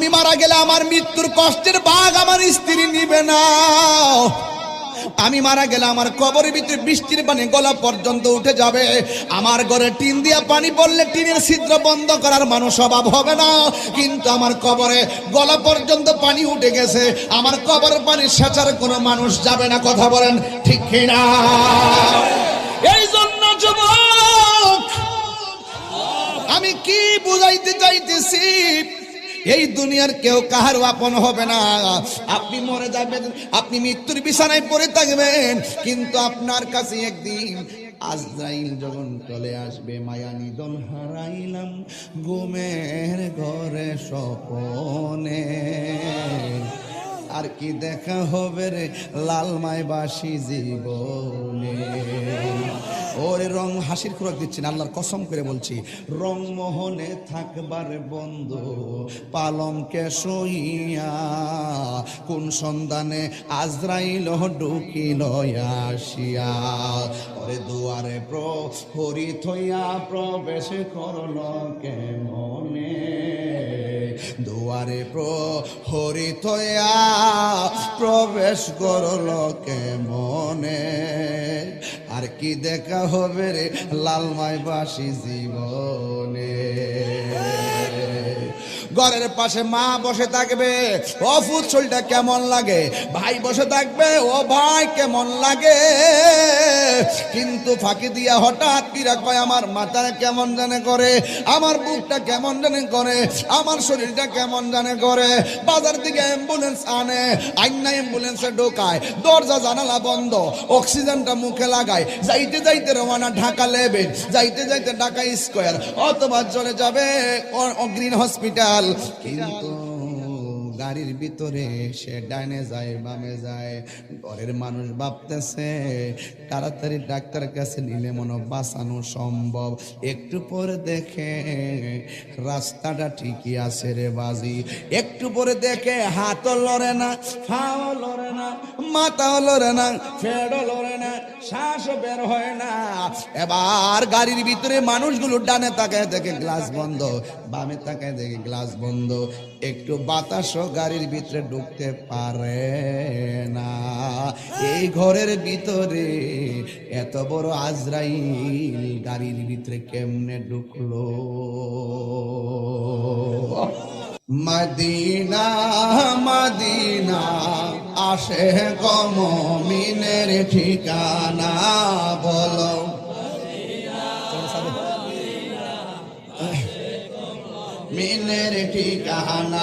আমি মারা গেলে আমার মৃত্যুর কষ্টের ভাগ আমার স্ত্রী নিবে না। আমি মারা গেলে আমার কবরের ভিতরে বৃষ্টির পানি গলা পর্যন্ত উঠে যাবে। আমার ঘরে টিন দিয়া পানি পড়লে টিনের ছিদ্র বন্ধ করার মানুষ অভাব হবে না। কিন্তু আমার কবরে গলা পর্যন্ত পানি উঠে গেছে, আমার কবরের পানি সেচার কোনো মানুষ যাবে না। কথা বলেন ঠিক কিনা? এই জন্য যুবক, আমি কি বুঝাইতে চাইতেছি, এই দুনিয়ার কেউ কাহার আপন হবে না। আপনি মরে যাবেন, আপনি মৃত্যুর বিছানায় পড়ে থাকবেন, কিন্তু আপনার কাছে একদিন আজরাইল যখন চলে আসবে, মায়া নিদন হারাইলাম ঘুমের ঘরে স্বপনে, আর কি দেখা হবে রে লালমাই বাসি জীবনে। ওরে রং হাসির খোরাক দিচ্ছেন, আল্লাহর কসম করে বলছি, রং মোহনে থাকবার বন্ধু পালঙ্কে শুইয়া, কোন সন্ধানে আজরাইল ঢুকিল আসিয়া। ওরে দুয়ারে প্রহরী থইয়া প্রবেশ করল কেমনে, দুয়ারে প্রহরী থইয়া প্রবেশ করল কেমনে, আর কি দেখা হবে রে লালমাই বাসি জীবনে। ঘরের পাশে মা বসে থাকবে, ও ফুচলটা কেমন লাগে, ভাই বসে থাকবে, ও ভাই কেমন লাগে, কিন্তু ফাঁকি দিয়া হঠাৎ কিরা কয় আমার মাথা কেমন জানে করে, আমার বুকটা কেমন জানে করে, আমার শরীরটা কেমন জানে করে। বাজার থেকে অ্যাম্বুলেন্স আনে, আইনা অ্যাম্বুলেন্সে ঢোকায়, দরজা জানালা বন্ধ, অক্সিজেনটা মুখে লাগায়, যাইতে যাইতে রওনা ঢাকা লেভেল, যাইতে যাইতে ঢাকা স্কয়ার, অথবা চলে যাবে গ্রিন হসপিটাল। কিন্তু গাড়ির ভিতরে সে ডাইনে যায় বামে যায়, ঘরের মানুষ ভাবতেছে তাড়াতাড়ি ডাক্তারের কাছে নিলে মনে বাঁচানো সম্ভব। একটু পরে দেখে রাস্তাটা ঠিকই আছে রে বাজি, একটু পরে দেখে হাতও লড়ে না, পাও লড়ে না, মাথাও লড়ে না, ফেড়ও লড়ে না, শ্বাসও বের হয় না। এবার গাড়ির ভিতরে মানুষগুলো ডানে তাকায় দেখে গ্লাস বন্ধ, বামে তাকায় দেখে গ্লাস বন্ধ, একটু বাতাসও গাড়ির ভিতরে ঢুকতে পারে না। এই ঘরের ভিতরে এত বড় আজরাইল গাড়ির ভিতরে কেমনে ঢুকলো? মদিনা মদিনা আসে গো মুমিনের ঠিকানা, বলো মিনের ঠিকানা।